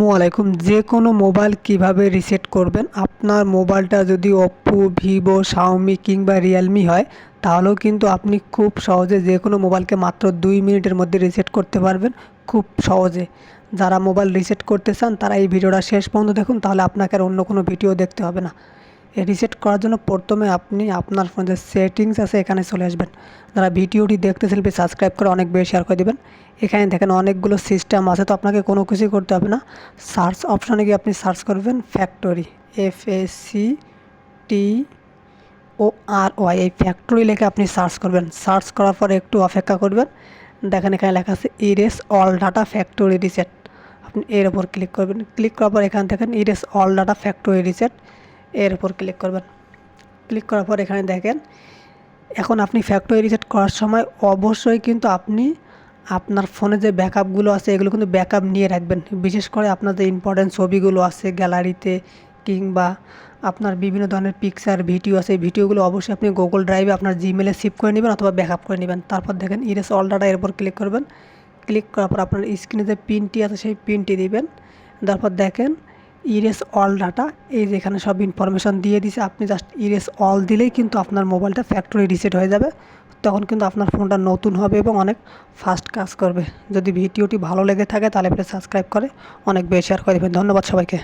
আসসালামাইকুম। যে কোনো মোবাইল কিভাবে রিসেট করবেন। আপনার মোবাইলটা যদি ওপ্পো, ভিভো, শাওমি কিংবা রিয়েলমি হয়, তাহলেও কিন্তু আপনি খুব সহজে যে কোনো মোবাইলকে মাত্র 2 মিনিটের মধ্যে রিসেট করতে পারবেন খুব সহজে। যারা মোবাইল রিসেট করতে চান তারা এই ভিডিওটা শেষ পর্যন্ত দেখুন, তাহলে আপনাকে আর অন্য কোনো ভিডিও দেখতে হবে না। রিসেট করার জন্য প্রথমে আপনি আপনার ফোনে যে সেটিংস আছে এখানে চলে আসবেন। যারা ভিডিওটি দেখতেছেন প্লিজ সাবস্ক্রাইব করে অনেক বেশি শেয়ার করে দেবেন। এখানে দেখেন অনেকগুলো সিস্টেম আছে, তো আপনাকে কোনো কিছুই করতে হবে না। সার্চ অপশানে গিয়ে আপনি সার্চ করবেন ফ্যাক্টরি, FACTORY, এই ফ্যাক্টরি লিখে আপনি সার্চ করবেন। সার্চ করার পর একটু অপেক্ষা করবেন। দেখেন এখানে লেখা আছে erase all data factory reset. আপনি এর উপর ক্লিক করবেন। ক্লিক করার পর এখান থেকে erase all data factory reset এর উপর ক্লিক করবেন। ক্লিক করার পর এখানে দেখেন এখন আপনি ফ্যাক্টরি রিসেট করার সময় অবশ্যই কিন্তু আপনি আপনার ফোনে যে ব্যাকআপগুলো আছে এগুলো কিন্তু ব্যাকআপ নিয়ে রাখবেন। বিশেষ করে আপনার যে ইম্পর্টেন্ট ছবিগুলো আছে গ্যালারিতে কিংবা আপনার বিভিন্ন ধরনের পিকচার ভিডিও আছে, এই ভিডিওগুলো অবশ্যই আপনি গুগল ড্রাইভে আপনার জিমেলে সেভ করে নেবেন অথবা ব্যাকআপ করে নেবেন। তারপর দেখেন ইরেজ অল ডাটা এর উপর ক্লিক করবেন। ক্লিক করার পর আপনার স্ক্রিনে যে পিনটি আছে সেই পিনটি দিবেন। তারপর দেখেন ইরেজ অল ডাটা, এই যে এখানে সব ইনফরমেশন দিয়ে দিছে। আপনি জাস্ট ইরেজ অল দিলেই কিন্তু আপনার মোবাইলটা ফ্যাক্টরি রিসেট হয়ে যাবে। তখন কিন্তু আপনার ফোনটা নতুন হবে এবং অনেক ফাস্ট কাজ করবে। যদি ভিডিওটি ভালো লেগে থাকে তাহলে প্লিজ সাবস্ক্রাইব করে অনেক বেশি শেয়ার করে দেবেন। ধন্যবাদ সবাইকে।